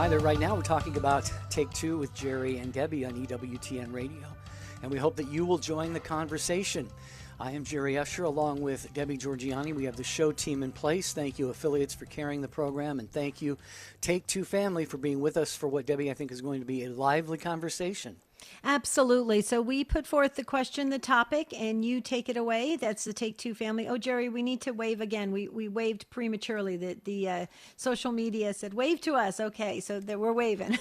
Hi there. Right now we're talking about Take Two with Jerry and Debbie on EWTN Radio, and we hope that you will join the conversation. I am Jerry Usher along with Debbie Georgiani. We have the show team in place. Thank you, affiliates, for carrying the program, and thank you, Take Two family, for being with us for what, Debbie, I think is going to be a lively conversation. Absolutely. So we put forth the question, the topic, and you take it away. That's the Take Two family. Oh, Jerry, we need to wave again. We waved prematurely. The social media said, wave to us. Okay, so we're waving.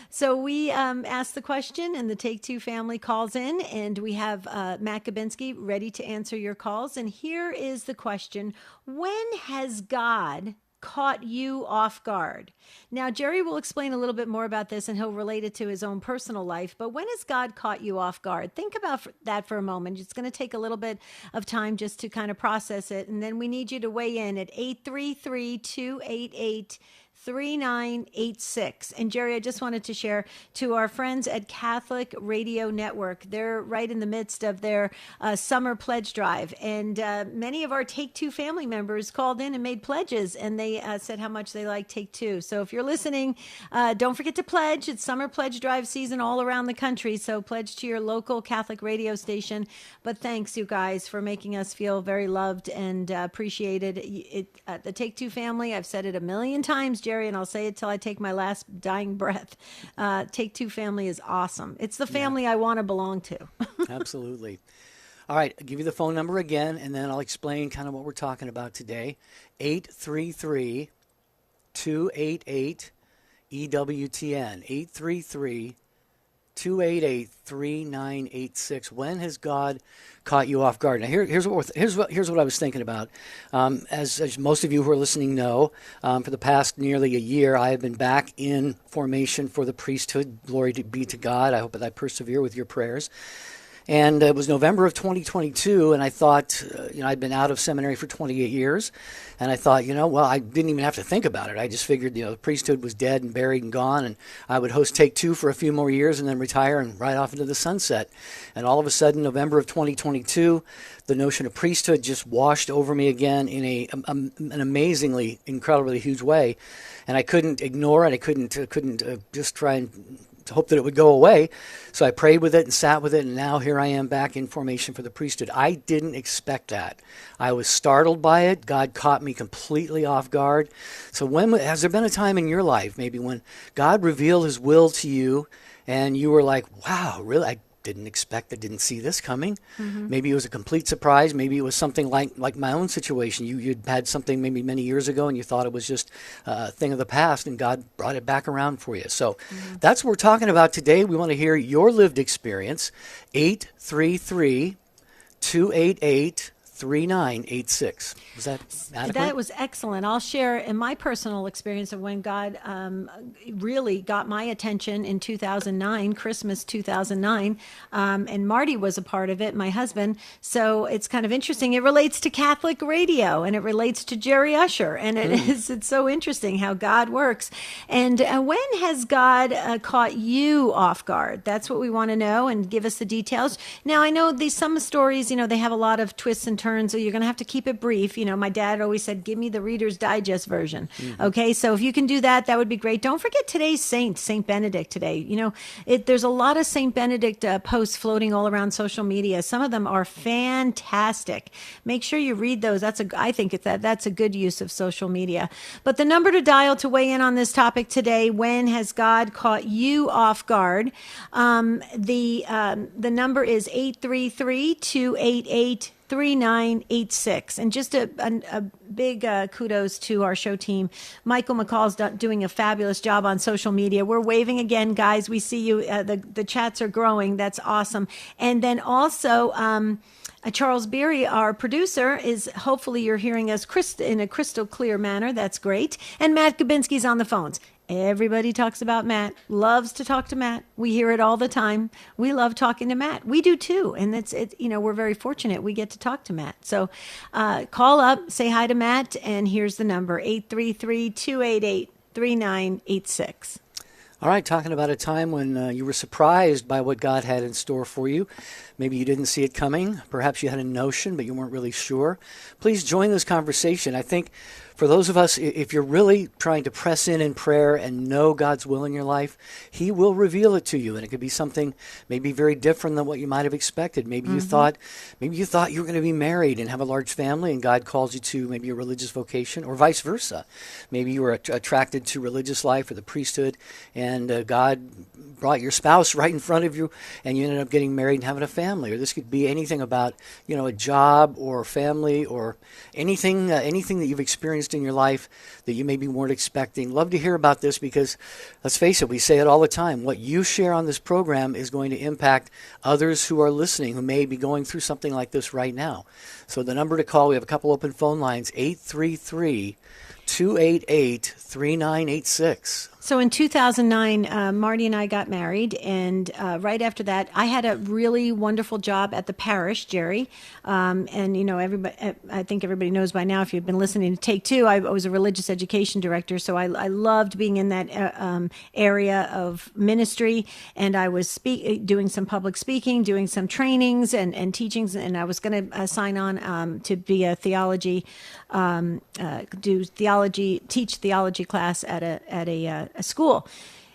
So we asked the question, and the Take Two family calls in, and we have Matt Gabinski ready to answer your calls. And here is the question. When has God caught you off guard? Now, Jerry will explain a little bit more about this, and he'll relate it to his own personal life. But when has God caught you off guard? Think about that for a moment. It's going to take a little bit of time just to kind of process it. And then we need you to weigh in at 833-288-3986. And Jerry, I just wanted to share to our friends at Catholic Radio Network. They're right in the midst of their summer pledge drive. And many of our Take Two family members called in and made pledges, and they said how much they like Take Two. So if you're listening, don't forget to pledge. It's summer pledge drive season all around the country. So pledge to your local Catholic radio station. But thanks, you guys, for making us feel very loved and appreciated. The Take Two family, I've said it a million times, Jerry, and I'll say it till I take my last dying breath. Take Two family is awesome. It's the family I want to belong to. Absolutely. All right, I'll give you the phone number again, and then I'll explain kind of what we're talking about today. 833-288-EWTN. 833-288-3986. When has God caught you off guard? Now, here's what I was thinking about. As most of you who are listening know, for the past nearly a year, I have been back in formation for the priesthood. Glory be to God. I hope that I persevere with your prayers. And it was November of 2022, and I thought, I'd been out of seminary for 28 years, and I thought, I didn't even have to think about it. I just figured, the priesthood was dead and buried and gone, and I would host Take Two for a few more years and then retire and ride off into the sunset. And all of a sudden, November of 2022, the notion of priesthood just washed over me again in an amazingly, incredibly huge way, and I couldn't ignore it. I couldn't just try and to hope that it would go away. So I prayed with it and sat with it, and now here I am back in formation for the priesthood. I didn't expect that. I was startled by it. God caught me completely off guard. So has there been a time in your life, maybe, when God revealed his will to you and you were like, wow, really? I didn't see this coming. Mm-hmm. Maybe it was a complete surprise. Maybe it was something like my own situation. You'd had something maybe many years ago and you thought it was just a thing of the past, and God brought it back around for you. So that's what we're talking about today. We want to hear your lived experience. 833-288-3986. Was that adequate? That was excellent. I'll share in my personal experience of when God really got my attention in 2009, Christmas 2009, and Marty was a part of it, my husband. So it's kind of interesting. It relates to Catholic radio, and it relates to Jerry Usher, and it's so interesting how God works. And when has God caught you off guard? That's what we want to know, and give us the details. Now, I know some stories, they have a lot of twists and turns, so you're going to have to keep it brief. My dad always said, give me the Reader's Digest version. Mm-hmm. Okay, so if you can do that, that would be great. Don't forget today's saint, St. Benedict today. There's a lot of St. Benedict posts floating all around social media. Some of them are fantastic. Make sure you read those. I think that's a good use of social media. But the number to dial to weigh in on this topic today, when has God caught you off guard? The number is 833-288-3986. And just a big kudos to our show team. Michael McCall's doing a fabulous job on social media. We're waving again, guys. We see you. The chats are growing. That's awesome. And then also Charles Beery, our producer, is hopefully you're hearing us in a crystal clear manner. That's great. And Matt Gabinski's on the phones. Everybody talks about Matt, loves to talk to Matt. We hear it all the time. We love talking to Matt. We do too. And we're very fortunate we get to talk to Matt. So call up, say hi to Matt, and here's the number, 833-288-3986. All right, talking about a time when you were surprised by what God had in store for you. Maybe you didn't see it coming. Perhaps you had a notion, but you weren't really sure. Please join this conversation. I think for those of us, if you're really trying to press in prayer and know God's will in your life, He will reveal it to you. And it could be something maybe very different than what you might have expected. Maybe you thought you were going to be married and have a large family, and God calls you to maybe a religious vocation, or vice versa. Maybe you were attracted to religious life or the priesthood, and God brought your spouse right in front of you, and you ended up getting married and having a family. Or this could be anything about, a job or family or anything that you've experienced in your life that you maybe weren't expecting. Love to hear about this, because let's face it, we say it all the time. What you share on this program is going to impact others who are listening, who may be going through something like this right now. So the number to call, we have a couple open phone lines, 833-288-3986. So in 2009, Marty and I got married, and right after that, I had a really wonderful job at the parish, Jerry. And everybody, I think everybody knows by now, if you've been listening to Take Two, I was a religious education director, so I loved being in that area of ministry. And I was doing some public speaking, doing some trainings and teachings, and I was going to sign on to be a teach theology class at a school.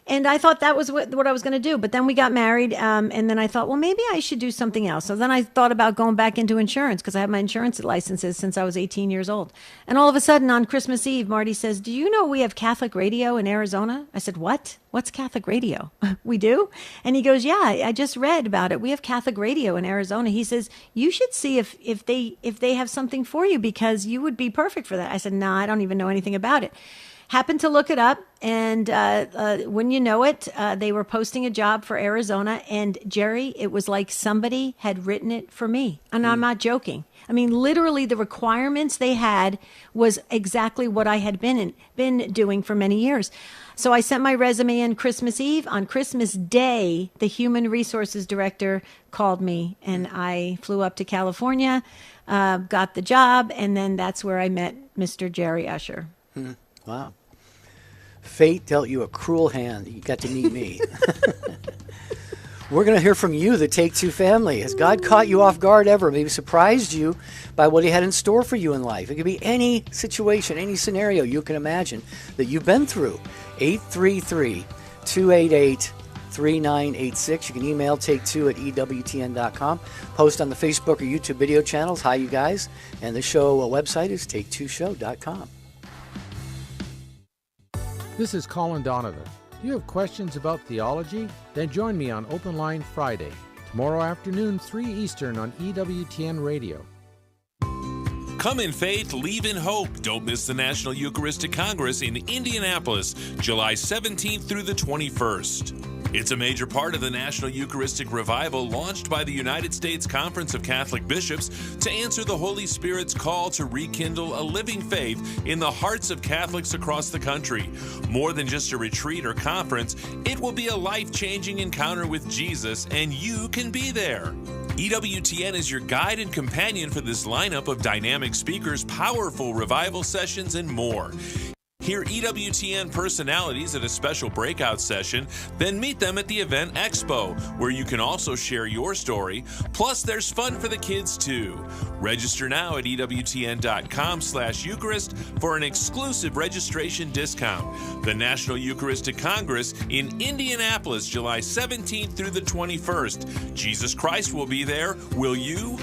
And I thought that was what I was going to do. But then we got married, and then I thought, well, maybe I should do something else. So then I thought about going back into insurance, because I have my insurance licenses since I was 18 years old. And all of a sudden, on Christmas Eve, Marty says, do you know we have Catholic radio in Arizona? I said, what? What's Catholic radio? We do? And he goes, yeah, I just read about it. We have Catholic radio in Arizona. He says, you should see if they have something for you, because you would be perfect for that. I said, no, I don't even know anything about it. Happened to look it up, and when you know it, they were posting a job for Arizona, and Jerry, it was like somebody had written it for me, and I'm not joking. I mean, literally, the requirements they had was exactly what I had been doing for many years. So I sent my resume in Christmas Eve. On Christmas Day, the human resources director called me, and I flew up to California, got the job, and then that's where I met Mr. Jerry Usher. Wow. Fate dealt you a cruel hand. You got to meet me. We're going to hear from you, the Take Two family. Has God caught you off guard ever? Maybe surprised you by what He had in store for you in life? It could be any situation, any scenario you can imagine that you've been through. 833-288-3986. You can email take2@ewtn.com. Post on the Facebook or YouTube video channels. Hi, you guys. And the show website is take2show.com. This is Colin Donovan. Do you have questions about theology? Then join me on Open Line Friday, tomorrow afternoon, 3 Eastern on EWTN Radio. Come in faith, leave in hope. Don't miss the National Eucharistic Congress in Indianapolis, July 17th through the 21st. It's a major part of the National Eucharistic Revival launched by the United States Conference of Catholic Bishops to answer the Holy Spirit's call to rekindle a living faith in the hearts of Catholics across the country. More than just a retreat or conference, it will be a life-changing encounter with Jesus, and you can be there. EWTN is your guide and companion for this lineup of dynamic speakers, powerful revival sessions, and more. Hear EWTN personalities at a special breakout session, then meet them at the Event Expo, where you can also share your story. Plus, there's fun for the kids, too. Register now at EWTN.com/Eucharist for an exclusive registration discount. The National Eucharistic Congress in Indianapolis, July 17th through the 21st. Jesus Christ will be there. Will you?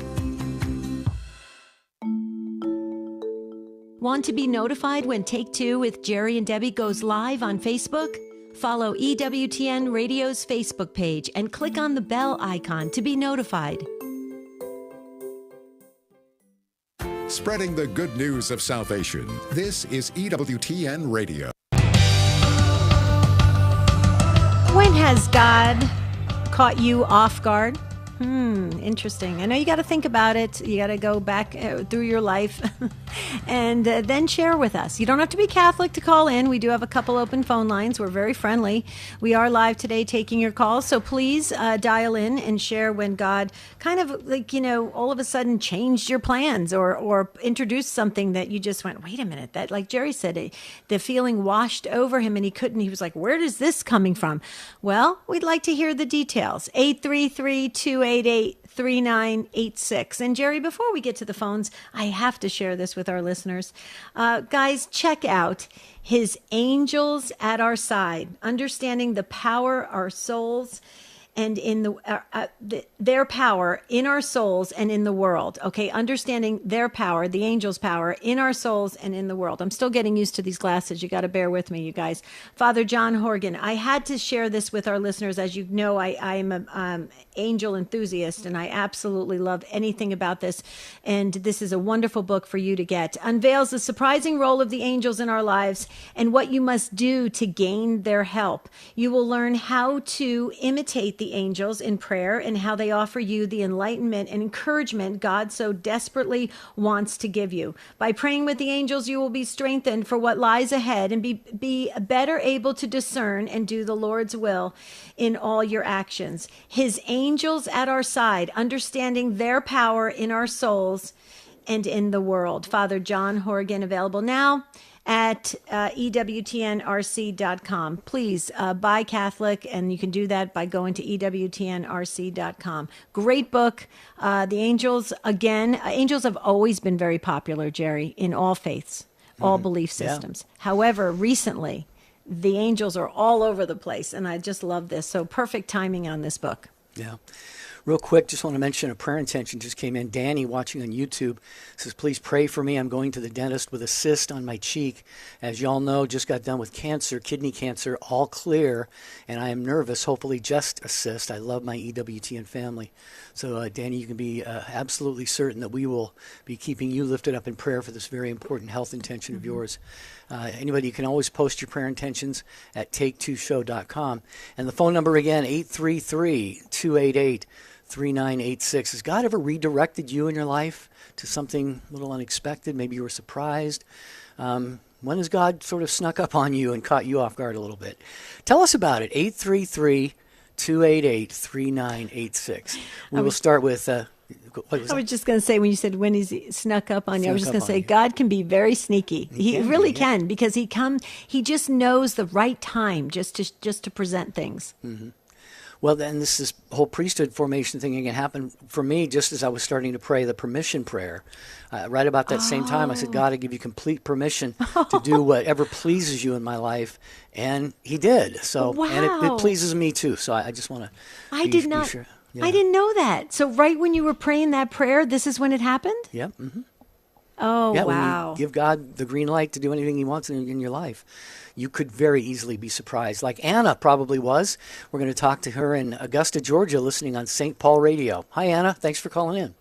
Want to be notified when Take Two with Jerry and Debbie goes live on Facebook? Follow EWTN Radio's Facebook page and click on the bell icon to be notified. Spreading the good news of salvation. This is EWTN Radio. When has God caught you off guard? Interesting. I know you got to think about it. You got to go back through your life and then share with us. You don't have to be Catholic to call in. We do have a couple open phone lines. We're very friendly. We are live today taking your calls. So please dial in and share when God kind of all of a sudden changed your plans or introduced something that you just went, wait a minute, that, like Jerry said, the feeling washed over him and he was like, where is this coming from? Well, we'd like to hear the details. 833-288 288-3986. And Jerry, before we get to the phones, I have to share this with our listeners. Guys, check out his Angels at Our Side, understanding the power our souls and in their power in our souls and in the world. Okay, understanding their power, the angels' power in our souls and in the world. I'm still getting used to these glasses. You got to bear with me, you guys. Father John Horgan, I had to share this with our listeners. As you know, I'm an angel enthusiast, and I absolutely love anything about this. And this is a wonderful book for you to get. Unveils the surprising role of the angels in our lives and what you must do to gain their help. You will learn how to imitate the angels in prayer and how they offer you the enlightenment and encouragement God so desperately wants to give you. By praying with the angels, you will be strengthened for what lies ahead and be better able to discern and do the Lord's will in all your actions. His angels at our side, understanding their power in our souls and in the world. Father John Horgan, available now at EWTNRC.com. Please buy Catholic, and you can do that by going to EWTNRC.com. Great book. The angels, again, angels have always been very popular, Jerry, in all faiths, all belief systems. Yeah. However, recently, the angels are all over the place, and I just love this. So perfect timing on this book. Yeah. Real quick, just want to mention a prayer intention just came in. Danny, watching on YouTube, says, please pray for me. I'm going to the dentist with a cyst on my cheek. As y'all know, just got done with cancer, kidney cancer, all clear, and I am nervous, hopefully just a cyst. I love my EWTN family. So, Danny, you can be absolutely certain that we will be keeping you lifted up in prayer for this very important health intention of yours. Anybody, you can always post your prayer intentions at take2show.com. And the phone number again, 833-288-3986. Has God ever redirected you in your life to something a little unexpected? Maybe you were surprised. When has God sort of snuck up on you and caught you off guard a little bit? Tell us about it, 833-288-3986. We will start with... I was just going to say, when you said when he's snuck up on you, I was just going to say, God can be very sneaky. He really can, because he just knows the right time just to present things. Mm-hmm. Well, then this whole priesthood formation thing can happen for me just as I was starting to pray the permission prayer. Right about that same time, I said, God, I give you complete permission to do whatever pleases you in my life. And he did. So, wow. And it pleases me too. So I just want to be sure. Yeah. I didn't know that. So right when you were praying that prayer, this is when it happened? Yep. Mm-hmm. Oh, yeah, wow. When you give God the green light to do anything he wants in your life, you could very easily be surprised, like Anna probably was. We're going to talk to her in Augusta, Georgia, listening on St. Paul Radio. Hi, Anna. Thanks for calling in.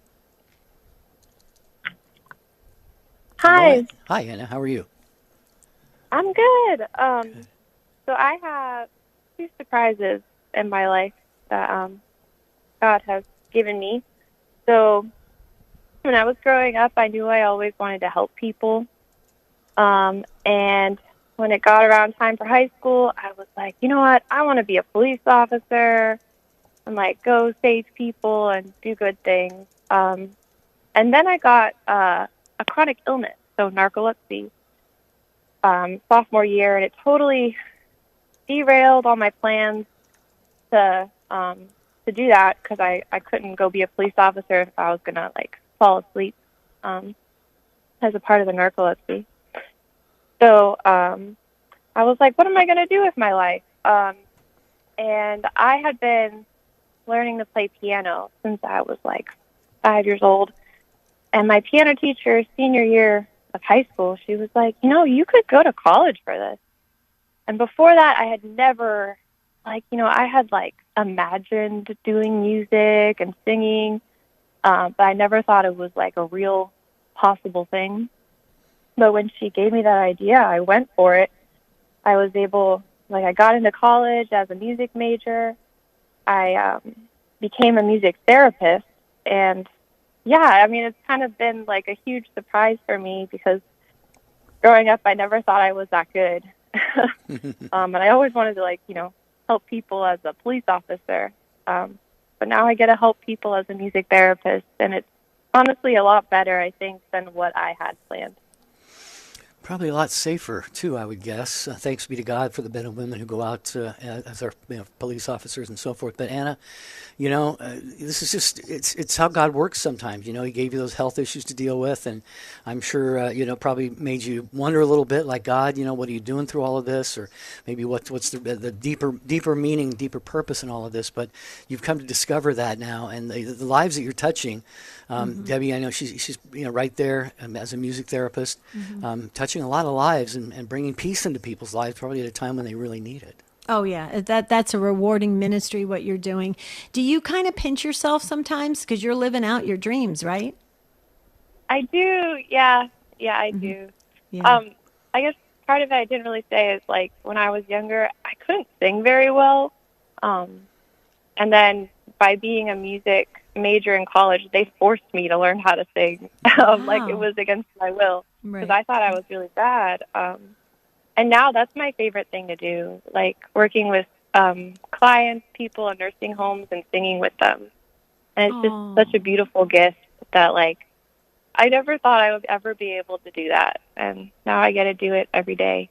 Hi. Hi, Anna. How are you? I'm good. So I have two surprises in my life that God has given me. So when I was growing up, I knew I always wanted to help people. And when it got around time for high school, I was like, you know what? I want to be a police officer and like go save people and do good things. And then I got a chronic illness, so narcolepsy, sophomore year, and it totally derailed all my plans to do that, because I couldn't go be a police officer if I was going to like fall asleep as a part of the narcolepsy. So I was like, what am I going to do with my life? And I had been learning to play piano since I was like 5 years old. And my piano teacher, senior year of high school, she was like, you could go to college for this. And before that, I had never, I had imagined doing music and singing, but I never thought it was like a real possible thing. But when she gave me that idea, I went for it. I was able, I got into college as a music major. I became a music therapist. And yeah, it's kind of been like a huge surprise for me, because growing up, I never thought I was that good. And I always wanted to help people as a police officer. But now I get to help people as a music therapist, and it's honestly a lot better, I think, than what I had planned. Probably a lot safer, too, I would guess. Thanks be to God for the men and women who go out as our police officers and so forth. But Anna, this is just, it's how God works sometimes. He gave you those health issues to deal with, and I'm sure, probably made you wonder a little bit, like, God, what are you doing through all of this? Or maybe what's the deeper meaning, deeper purpose in all of this? But you've come to discover that now, and the lives that you're touching, Debbie, I know she's right there as a music therapist, touching a lot of lives and bringing peace into people's lives, probably at a time when they really need it. Oh, yeah. That's a rewarding ministry, what you're doing. Do you kind of pinch yourself sometimes? Because you're living out your dreams, right? I do. Yeah, I do. Yeah. I guess part of it I didn't really say is, like, when I was younger, I couldn't sing very well. And then by being a music major in college, they forced me to learn how to sing. Like, it was against my will. Because I thought I was really bad. And now that's my favorite thing to do, like working with clients, people in nursing homes, and singing with them. And it's just such a beautiful gift that, like, I never thought I would ever be able to do that. And now I get to do it every day.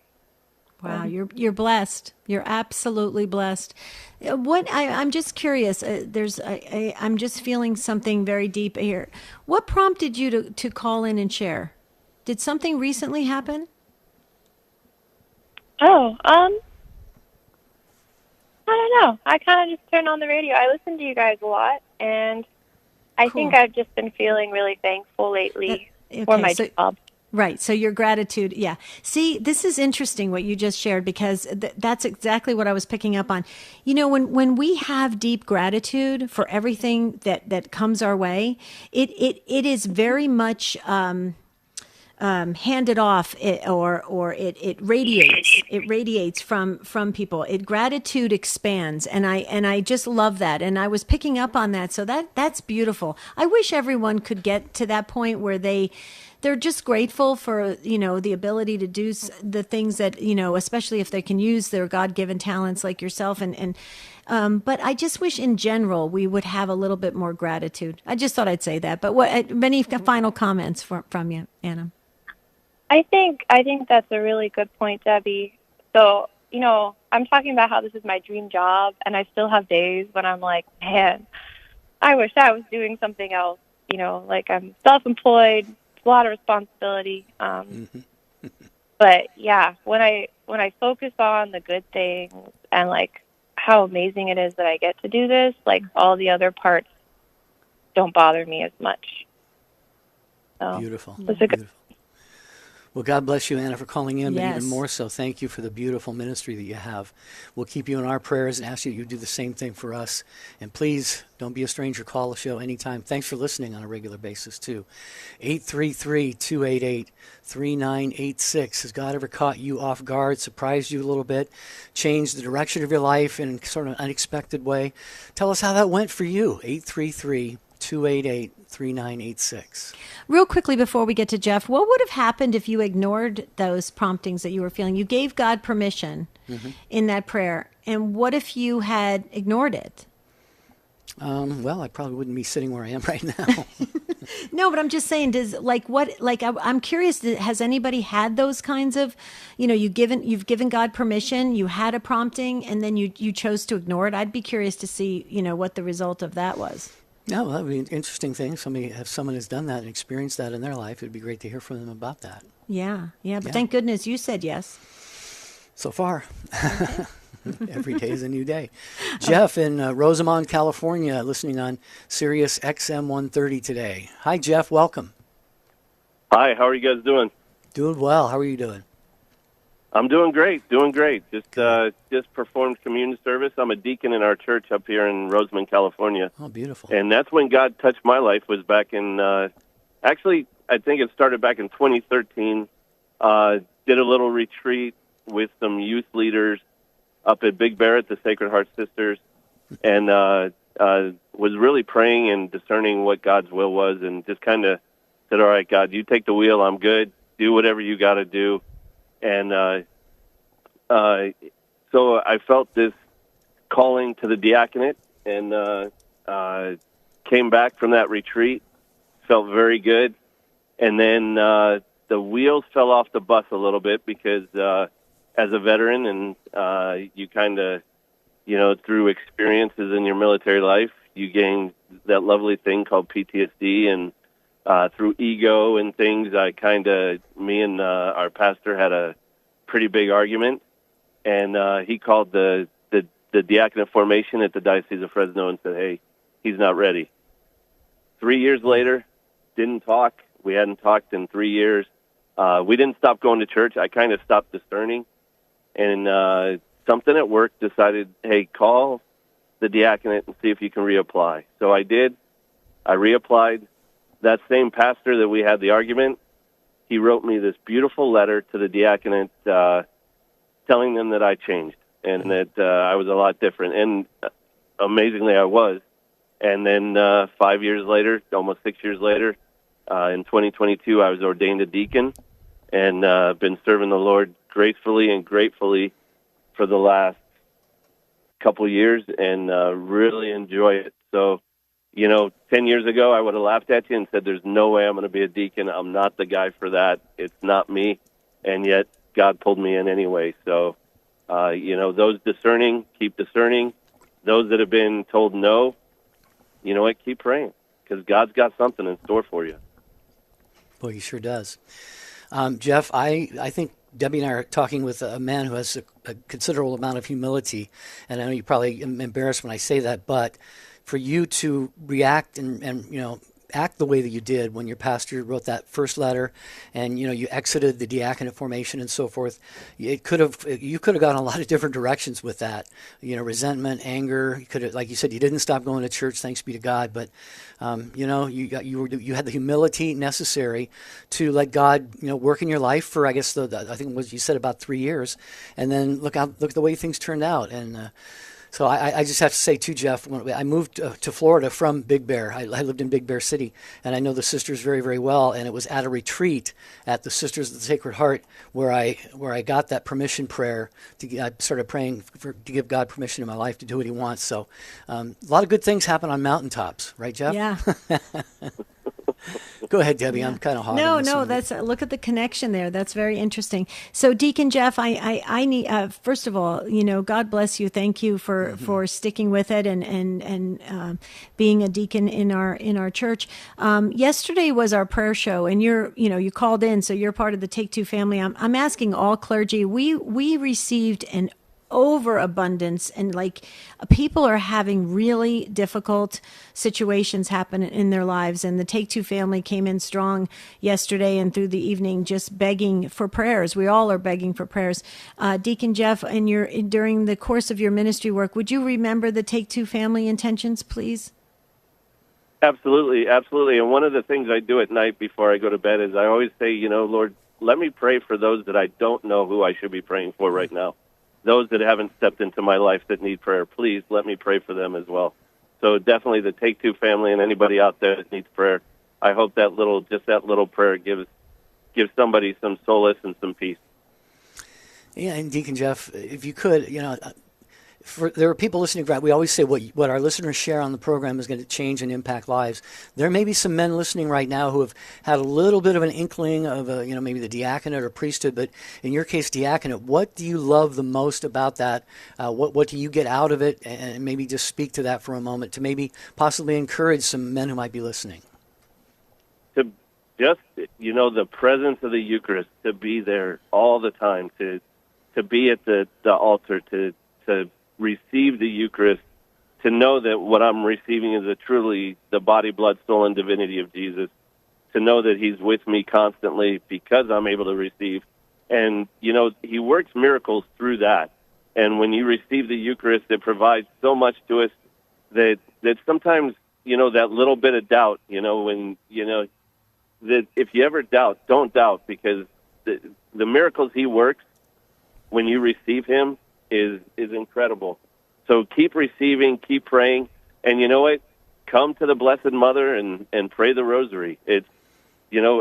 Wow, you're blessed. You're absolutely blessed. I'm just curious. I'm just feeling something very deep here. What prompted you to call in and share? Did something recently happen? I don't know. I kind of just turned on the radio. I listen to you guys a lot, and I think I've just been feeling really thankful lately for my job. Right. So your gratitude. Yeah. See, this is interesting what you just shared, because that's exactly what I was picking up on. When we have deep gratitude for everything that comes our way, it is very much handed off, or it radiates. It radiates from people. Gratitude expands, and I just love that. And I was picking up on that. So that's beautiful. I wish everyone could get to that point where they're just grateful for, the ability to do the things that, especially if they can use their God-given talents like yourself. But I just wish in general we would have a little bit more gratitude. I just thought I'd say that. But any final comments from you, Anna? I think that's a really good point, Debbie. So, I'm talking about how this is my dream job, and I still have days when I'm like, man, I wish I was doing something else. Like, I'm self-employed. A lot of responsibility, but yeah, when I focus on the good things and, like, how amazing it is that I get to do this, like, all the other parts don't bother me as much. So, beautiful. Beautiful. Well, God bless you, Anna, for calling in, but Yes. even more so, thank you for the beautiful ministry that you have. We'll keep you in our prayers and ask you to do the same thing for us. And please, don't be a stranger. Call the show anytime. Thanks for listening on a regular basis, too. 833-288-3986. Has God ever caught you off guard, surprised you a little bit, changed the direction of your life in sort of an unexpected way? Tell us how that went for you. 833-288-3986. Real quickly before we get to Jeff, what would have happened if you ignored those promptings that you were feeling? You gave God permission in that prayer. And what if you had ignored it? Well, I probably wouldn't be sitting where I am right now. No, but I'm just saying, I'm curious, has anybody had those kinds of, you've given God permission, you had a prompting, and then you chose to ignore it? I'd be curious to see, what the result of that was. No, well, that would be an interesting thing. If someone has done that and experienced that in their life, it'd be great to hear from them about that. Yeah. But thank goodness you said yes. So far. Every day is a new day. Jeff in Rosamond, California, listening on Sirius XM 130 today. Hi, Jeff. Welcome. Hi. How are you guys doing? Doing well. How are you doing? I'm doing great. Just performed communion service. I'm a deacon in our church up here in Rosamond, California. Oh, beautiful. And that's when God touched my life, was back in, actually, I think it started back in 2013. Did a little retreat with some youth leaders up at Big Bear at the Sacred Heart Sisters, and was really praying and discerning what God's will was, and just kind of said, all right, God, you take the wheel. I'm good. Do whatever you got to do. And so I felt this calling to the diaconate, and came back from that retreat, felt very good. And then the wheels fell off the bus a little bit because as a veteran and you kind of, through experiences in your military life, you gain that lovely thing called PTSD, and through ego and things, me and our pastor had a pretty big argument, and he called the diaconate formation at the Diocese of Fresno and said, hey, he's not ready. 3 years later, didn't talk. We hadn't talked in 3 years. We didn't stop going to church. I kind of stopped discerning, and something at work decided, hey, call the diaconate and see if you can reapply. So I did. I reapplied. That same pastor that we had the argument, he wrote me this beautiful letter to the diaconate telling them that I changed and that I was a lot different. And amazingly, I was. And then 5 years later, almost 6 years later, in 2022, I was ordained a deacon and been serving the Lord gracefully and gratefully for the last couple years, and really enjoy it. So, 10 years ago, I would have laughed at you and said, there's no way I'm going to be a deacon. I'm not the guy for that. It's not me. And yet God pulled me in anyway. So, those discerning, keep discerning. Those that have been told no, you know what, keep praying, because God's got something in store for you. Boy, he sure does. Jeff, I think Debbie and I are talking with a man who has a considerable amount of humility, and I know you probably am embarrassed when I say that, but for you to react and act the way that you did when your pastor wrote that first letter, and you exited the diaconate formation and so forth, you could have gone a lot of different directions with that. Resentment, anger. You could have, like you said, you didn't stop going to church. Thanks be to God. But you had the humility necessary to let God work in your life for, I guess, I think what you said, about 3 years, and then look at the way things turned out. And so I just have to say, too, Jeff, when I moved to Florida from Big Bear. I lived in Big Bear City, and I know the sisters very, very well. And it was at a retreat at the Sisters of the Sacred Heart where I got that permission prayer. I started praying to give God permission in my life to do what he wants. So a lot of good things happen on mountaintops, right, Jeff? Yeah. Go ahead, Debbie. Yeah. I'm kind of hogging this. No, that's look at the connection there. That's very interesting. So, Deacon Jeff, I need first of all, God bless you. Thank you for sticking with it and being a deacon in our church. Yesterday was our prayer show, and you called in, so you're part of the Take Two family. I'm asking all clergy. We received an overabundance, and people are having really difficult situations happen in their lives, and the Take Two family came in strong yesterday and through the evening, just begging for prayers. We all are begging for prayers. Deacon Jeff, during the course of your ministry work, would you remember the Take Two family intentions, please? Absolutely. And one of the things I do at night before I go to bed is I always say, Lord, let me pray for those that I don't know who I should be praying for right now. Those that haven't stepped into my life that need prayer, please let me pray for them as well. So definitely the Take Two family and anybody out there that needs prayer, I hope that little prayer gives somebody some solace and some peace. Yeah, and Deacon Jeff, if you could, there are people listening. We always say what our listeners share on the program is going to change and impact lives. There may be some men listening right now who have had a little bit of an inkling of maybe the diaconate or priesthood, but in your case, diaconate. What do you love the most about that? What do you get out of it? And maybe just speak to that for a moment to maybe possibly encourage some men who might be listening. To just the presence of the Eucharist, to be there all the time, to be at the altar, to receive the Eucharist, to know that what I'm receiving is truly the body, blood, soul, and divinity of Jesus, to know that he's with me constantly because I'm able to receive. And, he works miracles through that. And when you receive the Eucharist, it provides so much to us that sometimes, that little bit of doubt, when, that if you ever doubt, don't doubt, because the miracles he works when you receive him is incredible. So keep receiving, keep praying, and you know what? Come to the Blessed Mother and pray the Rosary. It's,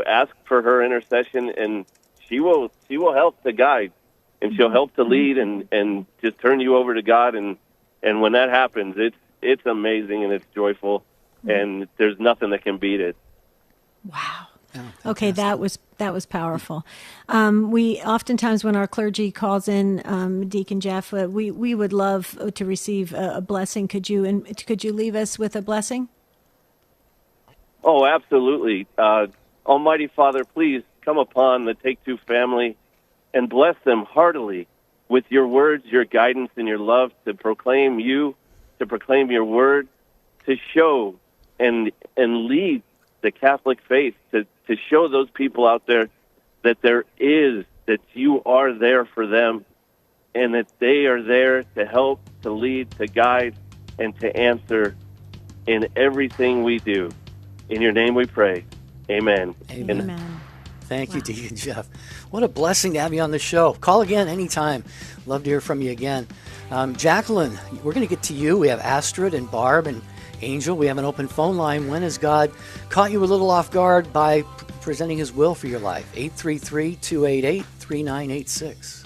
ask for her intercession, and she will help to guide, and she'll help to lead and just turn you over to God. And when that happens, it's amazing and it's joyful, and there's nothing that can beat it. Wow. Okay, that was powerful. We oftentimes, when our clergy calls in, Deacon Jeff, we would love to receive a blessing. Could you leave us with a blessing? Oh, absolutely. Almighty Father, please come upon the Take Two family and bless them heartily with your words, your guidance, and your love to proclaim you, to proclaim your word, to show and lead the Catholic faith, to show those people out there that that you are there for them, and that they are there to help, to lead, to guide, and to answer in everything we do. In your name we pray. Amen. Amen. Thank you, Deacon Jeff. What a blessing to have you on the show. Call again anytime. Love to hear from you again. Jacqueline, we're going to get to you. We have Astred and Barb and Angel. We have an open phone line. When has God caught you a little off guard by presenting his will for your life? 833-288-3986.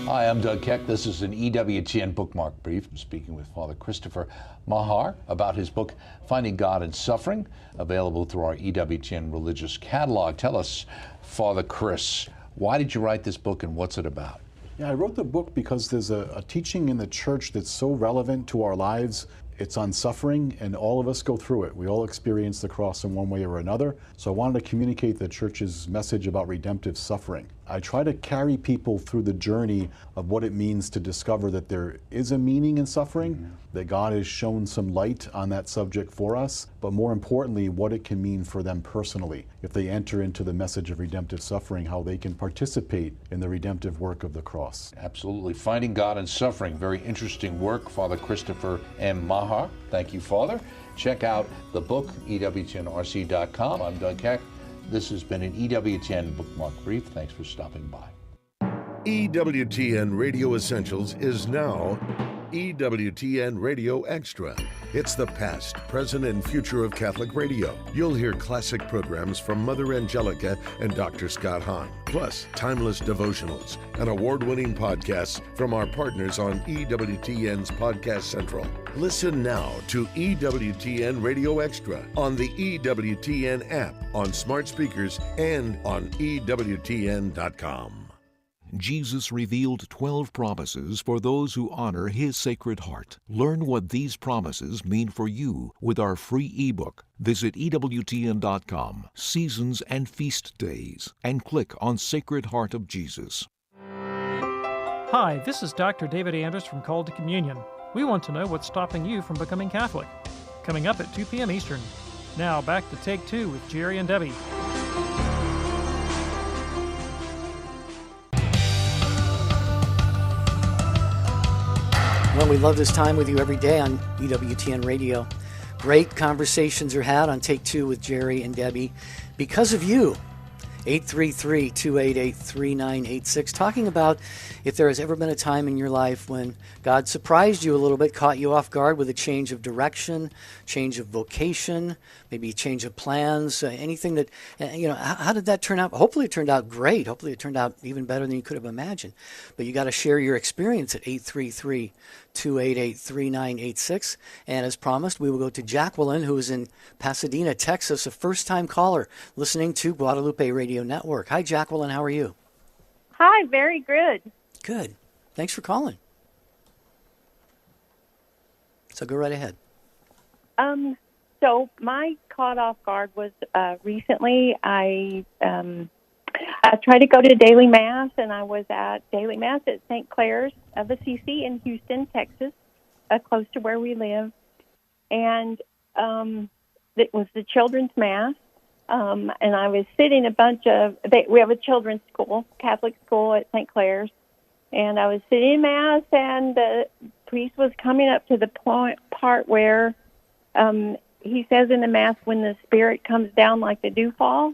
Hi, I'm Doug Keck. This is an EWTN bookmark brief. I'm speaking with Father Christopher Mahar about his book, Finding God in Suffering, available through our EWTN religious catalog. Tell us, Father Chris, why did you write this book and what's it about? Yeah, I wrote the book because there's a teaching in the church that's so relevant to our lives. It's on suffering, and all of us go through it. We all experience the cross in one way or another. So I wanted to communicate the church's message about redemptive suffering. I try to carry people through the journey of what it means to discover that there is a meaning in suffering, that God has shown some light on that subject for us, but more importantly, what it can mean for them personally. If they enter into the message of redemptive suffering, how they can participate in the redemptive work of the cross. Absolutely. Finding God in Suffering. Very interesting work. Father Christopher M. Mahar. Thank you, Father. Check out the book, EWTNRC.com. I'm Doug Keck. This has been an EWTN bookmark brief. Thanks for stopping by. EWTN Radio Essentials is now EWTN Radio Extra. It's the past, present, and future of Catholic radio. You'll hear classic programs from Mother Angelica and Dr. Scott Hahn, plus timeless devotionals and award-winning podcasts from our partners on EWTN's Podcast Central. Listen now to EWTN Radio Extra on the EWTN app, on smart speakers, and on EWTN.com. Jesus revealed 12 promises for those who honor His Sacred Heart. Learn what these promises mean for you with our free ebook. Visit EWTN.com, Seasons and Feast Days, and click on Sacred Heart of Jesus. Hi, this is Dr. David Anders from Called to Communion. We want to know what's stopping you from becoming Catholic. Coming up at 2 p.m. Eastern. Now back to Take Two with Jerry and Debbie. Well, we love this time with you every day on EWTN Radio. Great conversations are had on Take Two with Jerry and Debbie because of you. 833-288-3986, talking about if there has ever been a time in your life when God surprised you a little bit, caught you off guard with a change of direction, change of vocation, maybe a change of plans, anything that, how did that turn out? Hopefully it turned out great. Hopefully it turned out even better than you could have imagined. But you got to share your experience at 833-288-3986. And as promised, we will go to Jacqueline, who is in Pasadena, Texas, a first-time caller listening to Guadalupe Radio Network. Hi, Jacqueline. How are you? Hi, very good. Good. Thanks for calling. So go right ahead. So my caught off guard was recently I tried to go to daily mass, and I was at daily mass at St. Clair's of Assisi in Houston, Texas, close to where we live, and it was the children's mass. And I was sitting we have a children's school, Catholic school at St. Clair's, and I was sitting in mass, and the priest was coming up to the part where he says in the mass, when the Spirit comes down like the dewfall,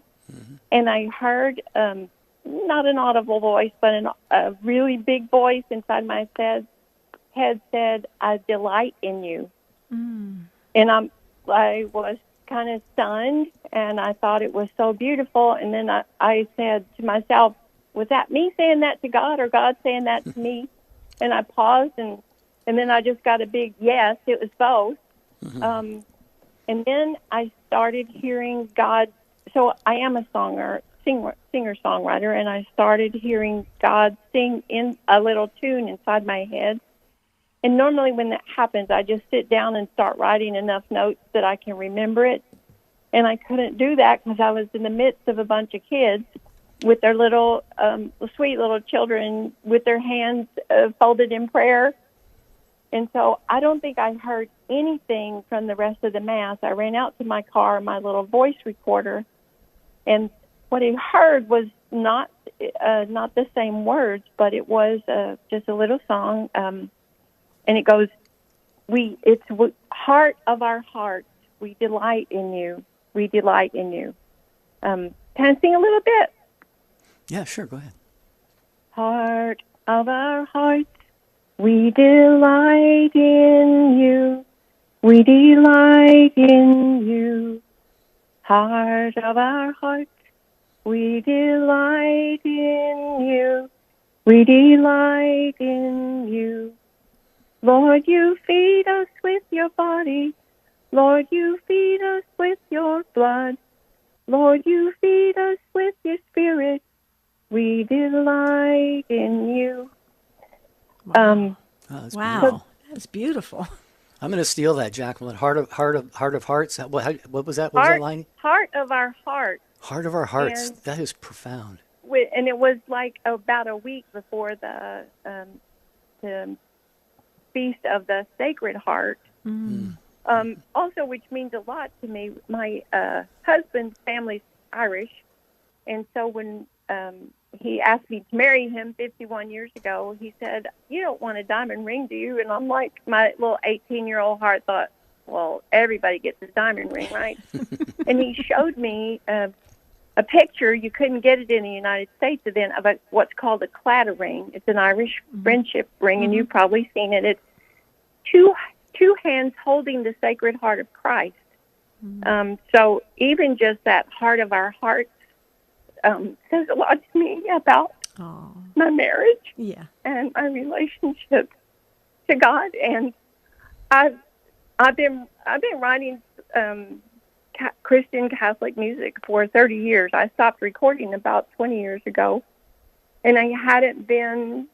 and I heard not an audible voice, but a really big voice inside my head said, "I delight in you," and I was kind of stunned, and I thought it was so beautiful. And then I said to myself, was that me saying that to God or God saying that to me? And I paused, and then I just got a big yes. It was both. And then I started hearing God. So I am a singer-songwriter, and I started hearing God sing in a little tune inside my head. And normally when that happens, I just sit down and start writing enough notes that I can remember it. And I couldn't do that because I was in the midst of a bunch of kids with their little, sweet little children with their hands folded in prayer. And so I don't think I heard anything from the rest of the Mass. I ran out to my car, my little voice recorder, and what I heard was not the same words, but it was just a little song, and it goes, it's heart of our hearts, we delight in you, we delight in you. Can I sing a little bit? Yeah, sure, go ahead. Heart of our hearts, we delight in you, we delight in you. Heart of our hearts, we delight in you, we delight in you. Lord, you feed us with your body, Lord, you feed us with your blood, Lord, you feed us with your spirit, we delight in you. Wow, Beautiful. that's beautiful. I'm going to steal that, Jacqueline. Heart of hearts. What was that? What was that line? Heart of our hearts. Heart of our hearts. And that is profound. And it was like about a week before the Feast of the Sacred Heart. Also, which means a lot to me. My husband's family's Irish, and so when he asked me to marry him 51 years ago, he said, "You don't want a diamond ring, do you?" And I'm like, my little 18-year-old heart thought, well, everybody gets a diamond ring, right? And he showed me a picture. You couldn't get it in the United States then of what's called a claddagh ring. It's an Irish friendship ring, and you've probably seen it. It's two hands holding the Sacred Heart of Christ. So even just that heart of our hearts says a lot to me about my marriage and my relationship to God. And I've been writing Christian Catholic music for 30 years. I stopped recording about 20 years ago, and I hadn't been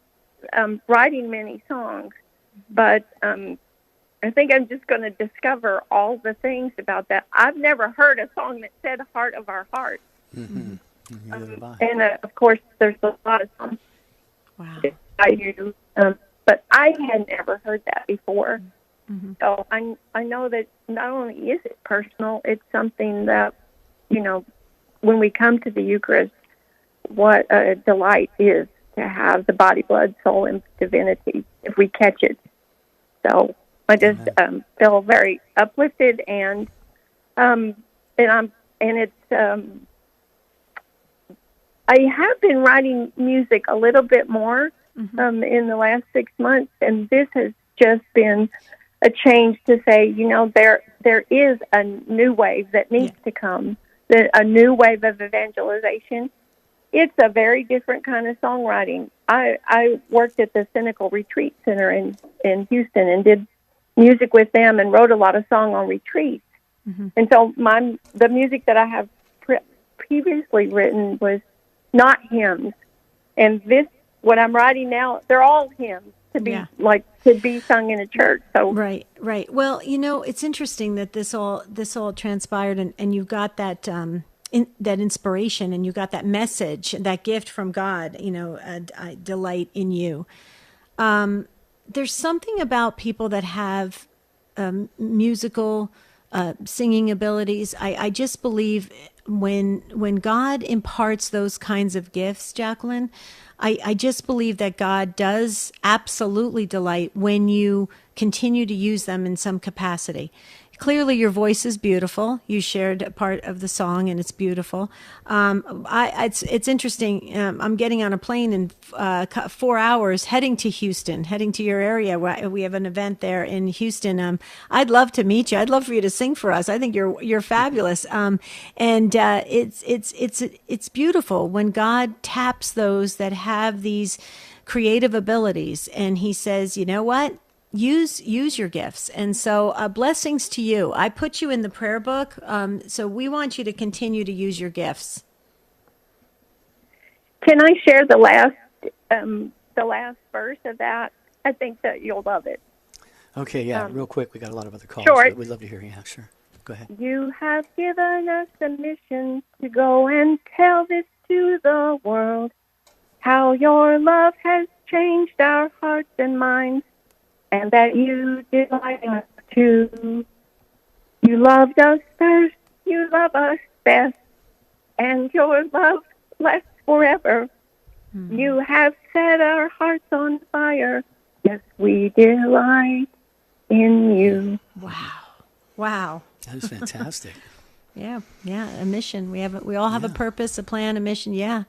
writing many songs. But I think I'm just going to discover all the things about that. I've never heard a song that said "Heart of Our Heart." Mm-hmm. And of course, there's a lot of songs that I do, but I had never heard that before. So I know that not only is it personal, it's something that, when we come to the Eucharist, what a delight is to have the body, blood, soul, and divinity if we catch it. So I just feel very uplifted, and I have been writing music a little bit more in the last 6 months, and this has just been a change to say, there is a new wave that needs to come, a new wave of evangelization. It's a very different kind of songwriting. I worked at the Cynical Retreat Center in Houston and did music with them and wrote a lot of song on retreats. And so the music that I have previously written was not hymns. And what I'm writing now, they're all hymns to be sung in a church. So Right. Well, it's interesting that this all transpired, and you got that that inspiration, and you got that message, that gift from God. I delight in you. There's something about people that have musical singing abilities. I just believe when God imparts those kinds of gifts, Jacqueline, I just believe that God does absolutely delight when you continue to use them in some capacity. Clearly, your voice is beautiful. You shared a part of the song, and it's beautiful. It's interesting. I'm getting on a plane in 4 hours, heading to Houston, heading to your area. We have an event there in Houston. I'd love to meet you. I'd love for you to sing for us. I think you're fabulous. It's beautiful when God taps those that have these creative abilities, and He says, "You know what? use your gifts. And so blessings to you. I put you in the prayer book, so we want you to continue to use your gifts. Can I share the last verse of that? I think that you'll love it. Okay, yeah, real quick. We got a lot of other calls. Short. But we'd love to hear you. Yeah, sure. Go ahead. You have given us a mission to go and tell this to the world, how your love has changed our hearts and minds, and that you delight us too. You loved us first, you love us best, and your love lasts forever. Mm-hmm. You have set our hearts on fire. Yes, we delight in you. Wow. That is fantastic. Yeah, a mission. We all have a purpose, a plan, a mission. Yeah.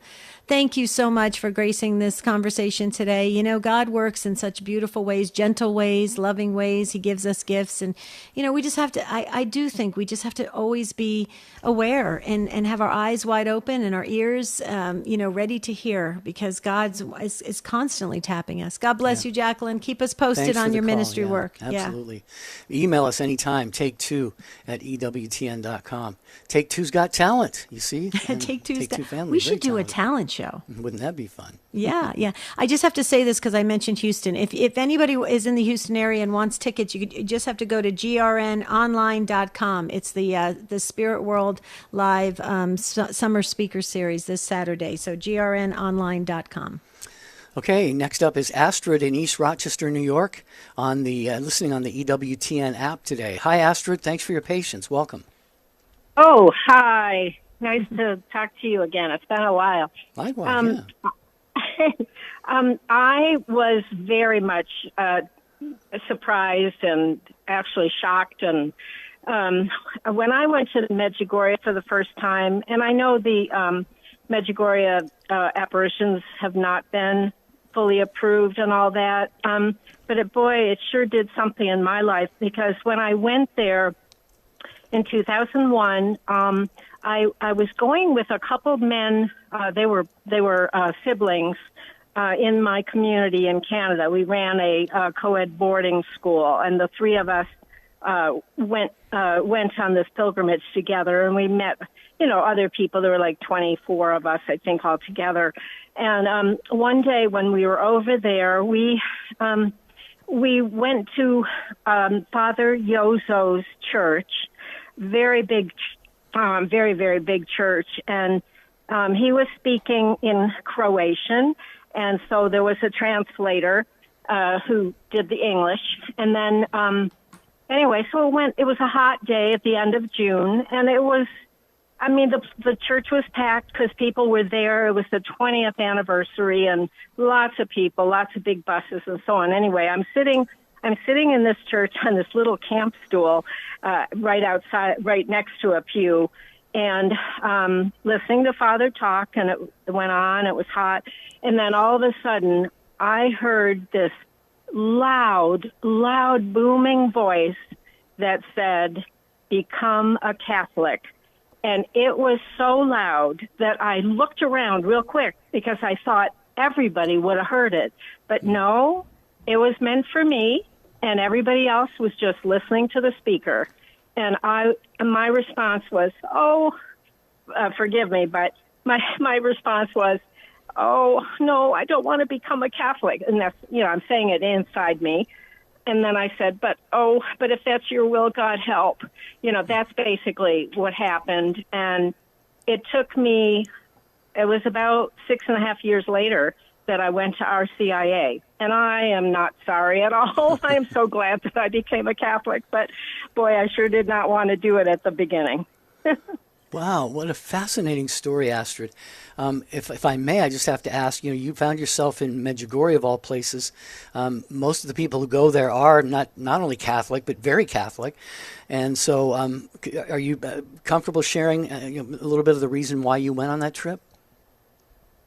Thank you so much for gracing this conversation today. You know, God works in such beautiful ways, gentle ways, loving ways. He gives us gifts. And, you know, we just have to, I do think we just have to always be aware and have our eyes wide open and our ears, ready to hear, because God is constantly tapping us. God bless you, Jacqueline. Keep us posted on your ministry work. Absolutely. Email us anytime, take2@EWTN.com. Take Two's got talent, you see? Take Two family. We should do a talent show. Wouldn't that be fun? Yeah. I just have to say this because I mentioned Houston. If anybody is in the Houston area and wants tickets, you just have to go to grnonline.com. It's the Spirit World Live Summer Speaker Series this Saturday. So grnonline.com. Okay, next up is Astred in East Rochester, New York, on the listening on the EWTN app today. Hi, Astred. Thanks for your patience. Welcome. Oh, hi. Nice to talk to you again. It's been a while. Likewise, I was very much surprised and actually shocked. And when I went to Medjugorje for the first time, and I know the Medjugorje apparitions have not been fully approved and all that, but it sure did something in my life, because when I went there in 2001, I was going with a couple of men. They were siblings in my community in Canada. We ran a co-ed boarding school, and the three of us went on this pilgrimage together, and we met, other people. There were like 24 of us, I think, all together. And one day when we were over there, we went to Father Yozo's church. Very big, very, very big church. And he was speaking in Croatian, and so there was a translator who did the English. And then, anyway, so it was a hot day at the end of June, and it was, the church was packed because people were there. It was the 20th anniversary, and lots of people, lots of big buses and so on. Anyway, I'm sitting in this church on this little camp stool right outside, right next to a pew, and listening to Father talk, and it went on. It was hot. And then all of a sudden, I heard this loud, booming voice that said, "Become a Catholic." And it was so loud that I looked around real quick because I thought everybody would have heard it. But no, it was meant for me, and everybody else was just listening to the speaker. And my response was, forgive me, but my response was, "Oh, no, I don't want to become a Catholic." And that's, I'm saying it inside me. And then I said, but if that's your will, God help. That's basically what happened. And it took me, it was about 6.5 years later that I went to RCIA. And I am not sorry at all. I am so glad that I became a Catholic. But, boy, I sure did not want to do it at the beginning. Wow, what a fascinating story, Astrid. If I may, I just have to ask, you found yourself in Medjugorje of all places. Most of the people who go there are not only Catholic, but very Catholic. And so are you comfortable sharing a little bit of the reason why you went on that trip?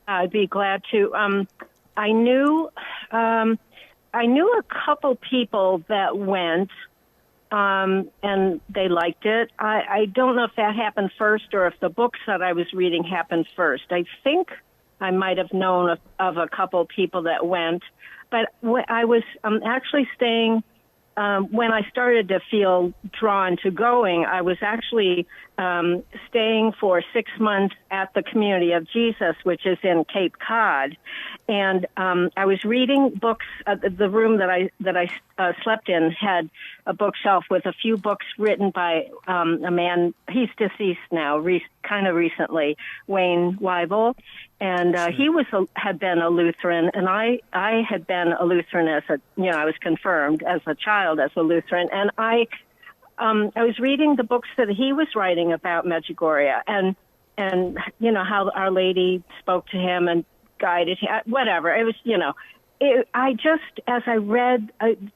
I'd be glad to. I knew a couple people that went, and they liked it. I don't know if that happened first or if the books that I was reading happened first. I think I might have known of a couple people that went. But I was actually staying, when I started to feel drawn to going, I was actually staying for 6 months at the Community of Jesus, which is in Cape Cod. And I was reading books. The room that I slept in had a bookshelf with a few books written by a man. He's deceased now, kind of recently, Wayne Weibel. And he had been a Lutheran, and I had been a Lutheran I was confirmed as a child as a Lutheran, and I was reading the books that he was writing about Medjugorje, and how Our Lady spoke to him and guided him, whatever. It was, I just, as I read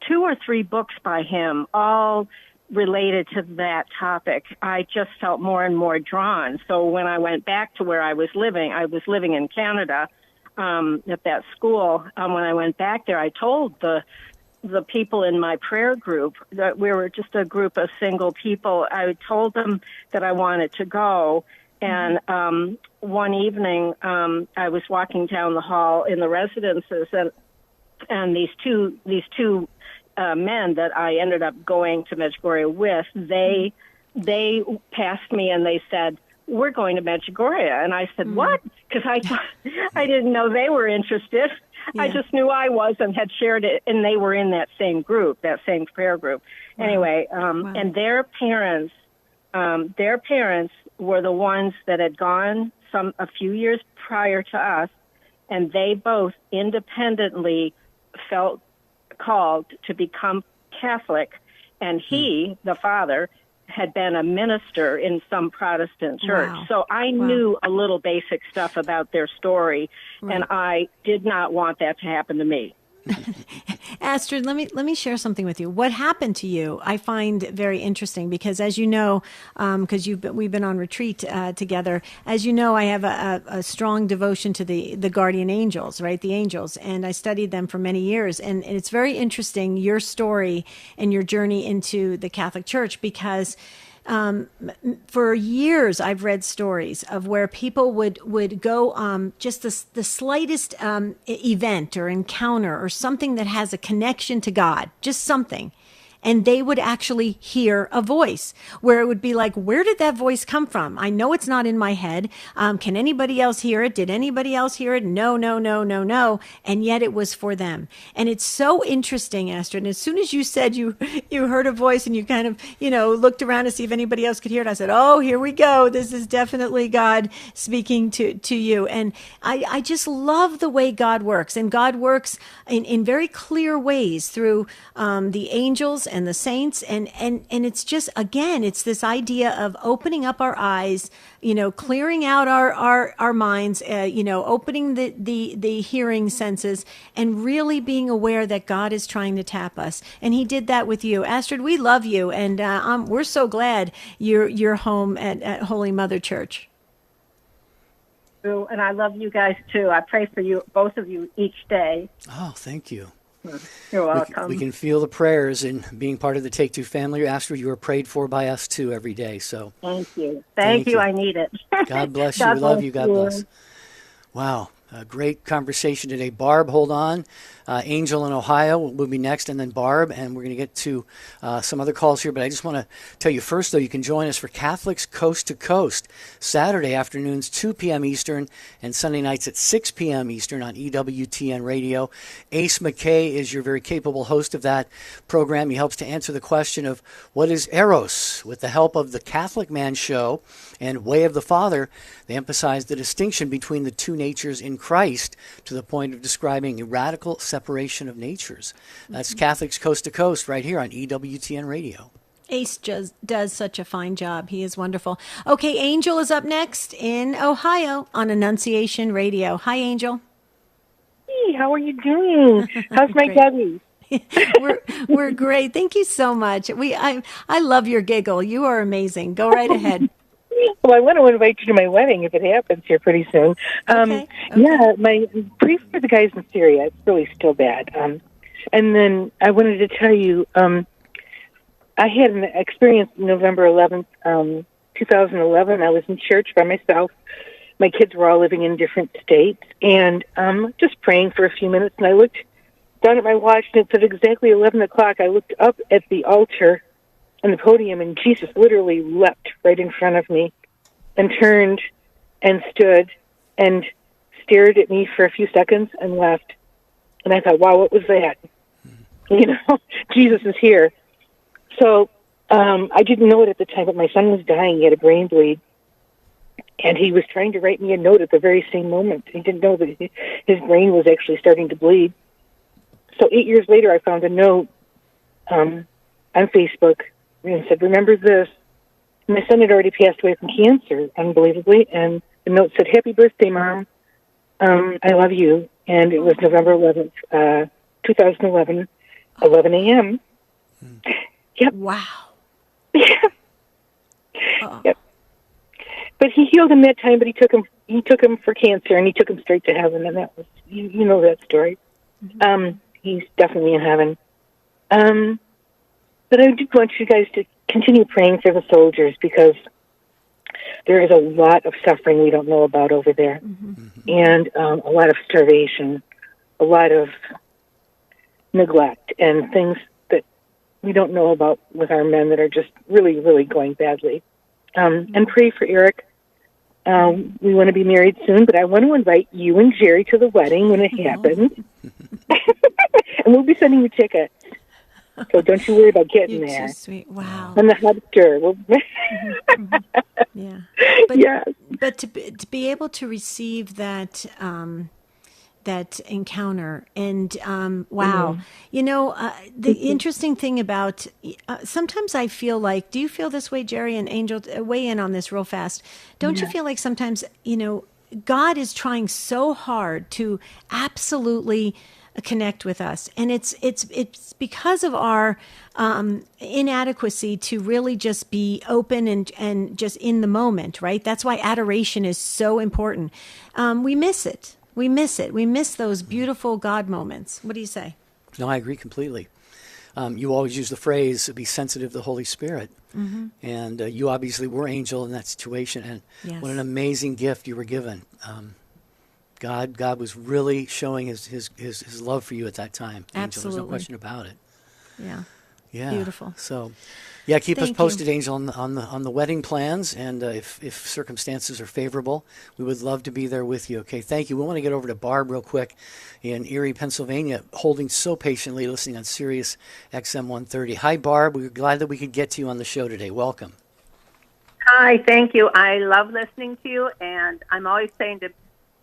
2 or 3 books by him, all related to that topic, I just felt more and more drawn. So when I went back to where I was living in Canada at that school. When I went back there, I told the people in my prayer group that we were just a group of single people. I told them that I wanted to go. And one evening, I was walking down the hall in the residences, and these two men that I ended up going to Medjugorje with, they passed me and they said, "We're going to Medjugorje." And I said, "What?" Because I didn't know they were interested. Yeah. I just knew I was and had shared it, and they were in that same group, that same prayer group. Wow. Anyway, wow. And their parents were the ones that had gone a few years prior to us, and they both independently felt called to become Catholic, and he, the father, had been a minister in some Protestant church. Wow. So I knew a little basic stuff about their story, and I did not want that to happen to me. Astrid, let me share something with you. What happened to you, I find very interesting because, as you know, because we've been on retreat together. As you know, I have a strong devotion to the guardian angels, right? The angels, and I studied them for many years. And it's very interesting, your story and your journey into the Catholic Church, because for years I've read stories of where people would go just the slightest event or encounter or something that has a connection to God, just something, and they would actually hear a voice where it would be like, where did that voice come from? I know it's not in my head. Can anybody else hear it? Did anybody else hear it? No. And yet it was for them. And it's so interesting, Astrid. And as soon as you said you heard a voice and you kind of, looked around to see if anybody else could hear it, I said, oh, here we go. This is definitely God speaking to you. And I just love the way God works. And God works in very clear ways through the angels and the saints, and it's just, again, it's this idea of opening up our eyes, clearing out our minds, opening the hearing senses, and really being aware that God is trying to tap us. And He did that with you, Astrid. We love you, and we're so glad you're home at Holy Mother Church. And I love you guys too. I pray for you, both of you, each day. Oh, thank you. You're welcome. We can feel the prayers in being part of the Take Two family. Astrid, you are prayed for by us too every day. So thank you. Thank you. I need it. God bless you. We love you. God bless. Wow. A great conversation today. Barb, hold on. Angel in Ohio will be next, and then Barb, and we're going to get to some other calls here. But I just want to tell you first, though, you can join us for Catholics Coast to Coast, Saturday afternoons, 2 p.m. Eastern, and Sunday nights at 6 p.m. Eastern on EWTN Radio. Ace McKay is your very capable host of that program. He helps to answer the question of what is Eros. With the help of the Catholic Man Show and Way of the Father, they emphasize the distinction between the two natures in Christ to the point of describing a radical separation of natures. That's Catholics Coast to Coast right here on EWTN Radio. Ace does such a fine job. He is wonderful. Okay, Angel is up next in Ohio on Annunciation Radio. Hi, Angel. Hey, how are you doing? How's my Debbie? We're great. Thank you so much. I love your giggle. You are amazing. Go right ahead. Well, I want to invite you to my wedding if it happens here pretty soon. Okay. Yeah, my pray for the guys in Syria. It's really still bad. And then I wanted to tell you, I had an experience November 11th, 2011. I was in church by myself my kids were all living in different states, and just praying for a few minutes, and I looked down at my watch, and it said exactly 11 o'clock. I looked up at the altar on the podium, and Jesus literally leapt right in front of me and turned and stood and stared at me for a few seconds and left. And I thought, wow, what was that? You know, Jesus is here. So I didn't know it at the time, but my son was dying. He had a brain bleed. And he was trying to write me a note at the very same moment. He didn't know that his brain was actually starting to bleed. So 8 years later, I found a note on Facebook and said, remember this. My son had already passed away from cancer, unbelievably. And the note said, happy birthday, Mom. I love you. And it was November 11th, 2011, 11 a.m. Yep. Wow. Yep. But he healed him that time, but he took him for cancer, and he took him straight to heaven, and that was, you know that story. Mm-hmm. He's definitely in heaven. But I do want you guys to continue praying for the soldiers, because there is a lot of suffering we don't know about over there, and a lot of starvation, a lot of neglect, and things that we don't know about with our men that are just really, really going badly. And pray for Eric. We want to be married soon, but I want to invite you and Jerry to the wedding when it happens. And we'll be sending you tickets. So don't you worry about getting You're there. too sweet. Wow. And the hubster. Yeah. But, yes. But to be able to receive that that encounter, and wow, you know, the interesting thing about sometimes I feel like, do you feel this way, Jerry and Angel? Weigh in on this real fast. Don't you feel like sometimes, you know, God is trying so hard to absolutely connect with us, and it's because of our inadequacy to really just be open and just in the moment, right? That's why adoration is so important. We miss it. We miss it. We miss those beautiful God moments. What do you say? No, I agree completely. You always use the phrase, be sensitive to the Holy Spirit. Mm-hmm. And you obviously were Angel in that situation. And what an amazing gift you were given. God was really showing his love for you at that time, Angel. Absolutely. There's no question about it. Yeah. Yeah. Beautiful. So, yeah, keep us Thank posted, you. Angel, on the wedding plans, and if circumstances are favorable, we would love to be there with you. Okay, thank you. We want to get over to Barb real quick in Erie, Pennsylvania, holding so patiently, listening on Sirius XM 130. Hi, Barb. We're glad that we could get to you on the show today. Welcome. Hi, thank you. I love listening to you, and I'm always saying to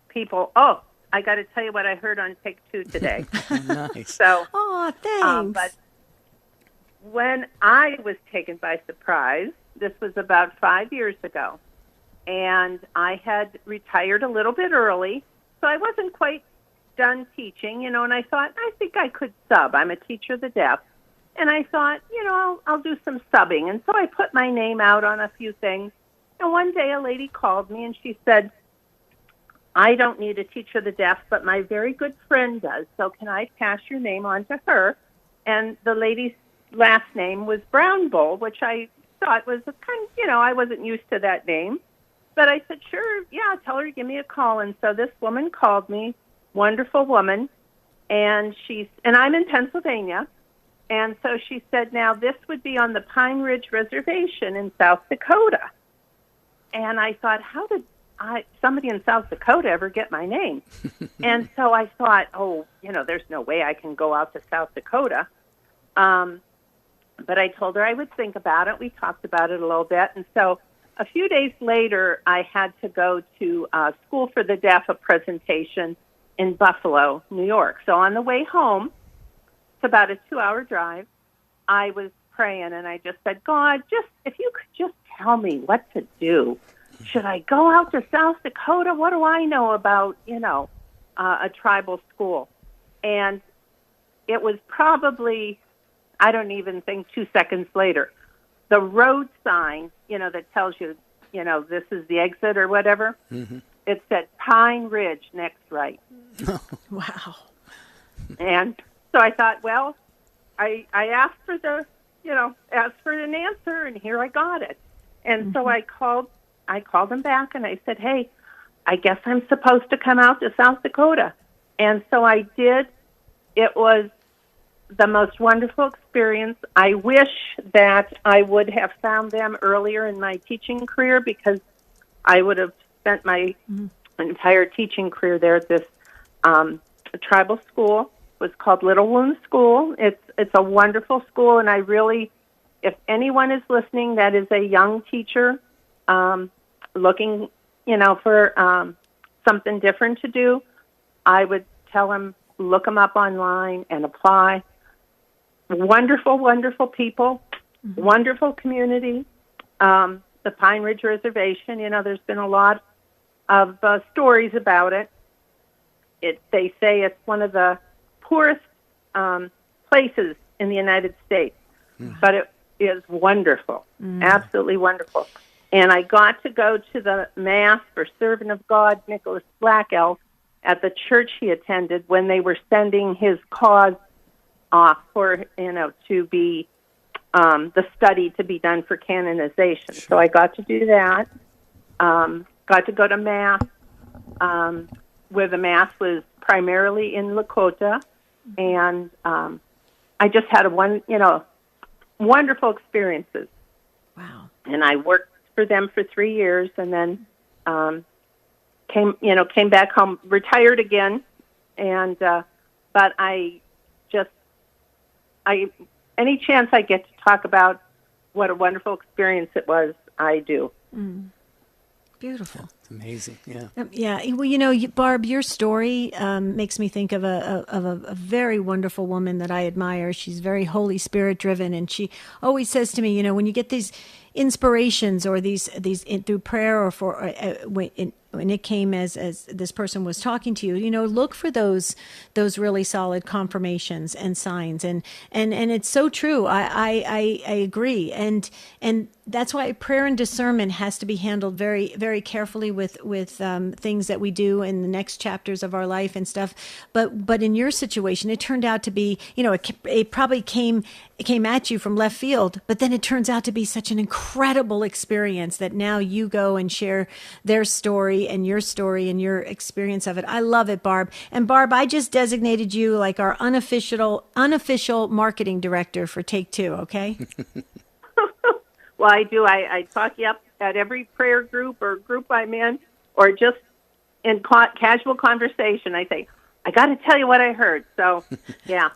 people, oh, I got to tell you what I heard on Take Two today. Nice. So, oh, thanks. But when I was taken by surprise, this was about 5 years ago, and I had retired a little bit early, so I wasn't quite done teaching, you know, and I thought, I think I could sub. I'm a teacher of the deaf. And I thought, you know, I'll do some subbing. And so I put my name out on a few things. And one day a lady called me and she said, I don't need a teacher of the deaf, but my very good friend does. So can I pass your name on to her? And the lady's last name was Brown Bull, which I thought was a kind of, you know, I wasn't used to that name. But I said, sure, yeah, tell her to give me a call. And so this woman called me, wonderful woman, and I'm in Pennsylvania. And so she said, now this would be on the Pine Ridge Reservation in South Dakota. And I thought, how did somebody in South Dakota ever get my name? And so I thought, oh, you know, there's no way I can go out to South Dakota. But I told her I would think about it. We talked about it a little bit. And so a few days later, I had to go to School for the Deaf, a presentation in Buffalo, New York. So on the way home, it's about a 2-hour drive, I was praying, and I just said, God, if you could just tell me what to do. Should I go out to South Dakota? What do I know about, you know, a tribal school? And it was probably, I don't even think 2 seconds later, the road sign, you know, that tells you, you know, this is the exit or whatever, it said Pine Ridge, next right. Wow. And so I thought, well, I asked for an answer, and here I got it. And so I called them back, and I said, hey, I guess I'm supposed to come out to South Dakota. And so I did. It was the most wonderful experience. I wish that I would have found them earlier in my teaching career, because I would have spent my entire teaching career there at this tribal school. It was called Little Wound School. It's a wonderful school, and I really, if anyone is listening that is a young teacher looking, for something different to do, I would tell them, look them up online and apply. Wonderful, wonderful people, wonderful community. The Pine Ridge Reservation, there's been a lot of stories about it. They say it's one of the poorest places in the United States, but it is wonderful, absolutely wonderful. And I got to go to the Mass for Servant of God, Nicholas Black Elf, at the church he attended when they were sending his cause off for, to be the study to be done for canonization. Sure. So I got to do that. Got to go to Mass, where the Mass was primarily in Lakota, and I just had wonderful experiences. Wow! And I worked for them for 3 years, and then came back home, retired again, and but any chance I get to talk about what a wonderful experience it was, I do. Beautiful. It's amazing. Yeah. Yeah. Well, Barb, your story makes me think of a very wonderful woman that I admire. She's very Holy Spirit driven, and she always says to me, when you get these inspirations or these through prayer or when it came as this person was talking to you, look for those really solid confirmations and signs, and it's so true. I agree, and that's why prayer and discernment has to be handled very, very carefully with things that we do in the next chapters of our life and stuff. But in your situation, it turned out to be, it probably came at you from left field, but then it turns out to be such an incredible experience that now you go and share their story and your experience of it. I love it, Barb. And Barb, I just designated you like our unofficial marketing director for Take Two, okay? Well, I do. I talk you up at every prayer group or group I'm in, or just in casual conversation. I say, I got to tell you what I heard. So, yeah.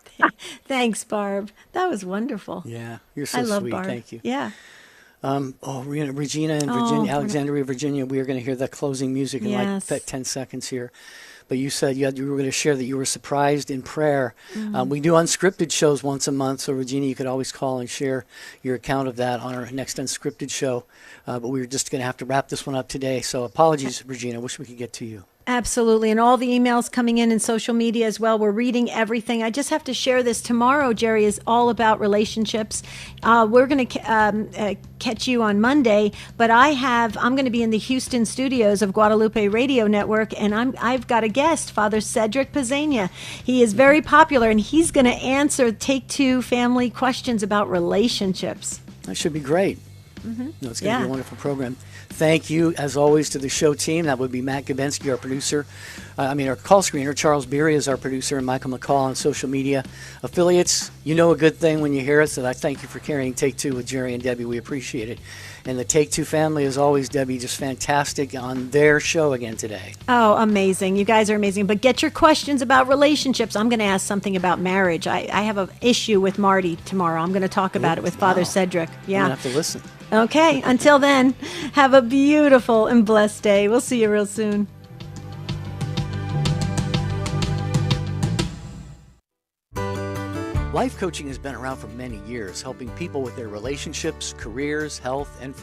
Thanks, Barb. That was wonderful. Yeah, you're so I love sweet. Barb. Thank you. Yeah. Regina in Virginia, Alexandria, Virginia. We are going to hear the closing music in like 10 seconds here. But you said you were going to share that you were surprised in prayer. We do unscripted shows once a month, so Regina, you could always call and share your account of that on our next unscripted show. But we were just going to have to wrap this one up today. So apologies, Regina. I wish we could get to you. Absolutely. And all the emails coming in social media as well. We're reading everything. I just have to share this. Tomorrow, Jerry, is all about relationships. We're going to catch you on Monday, but I'm going to be in the Houston studios of Guadalupe Radio Network, and I've got a guest, Father Cedric Pizzania. He is very popular, and he's going to answer Take Two family questions about relationships. That should be great. No, it's going to be a wonderful program. Thank you, as always, to the show team. That would be Matt Gabensky, our producer. Our call screener. Charles Beery is our producer, and Michael McCall on social media. Affiliates, you know a good thing when you hear it, so I thank you for carrying Take Two with Jerry and Debbie. We appreciate it. And the Take Two family, as always, Debbie, just fantastic on their show again today. Oh, amazing. You guys are amazing. But get your questions about relationships. I'm going to ask something about marriage. I have an issue with Marty tomorrow. I'm going to talk about it with Father Cedric. Yeah. I'm going to have to listen. Okay. Until then, have a beautiful and blessed day. We'll see you real soon. Life coaching has been around for many years, helping people with their relationships, careers, health, and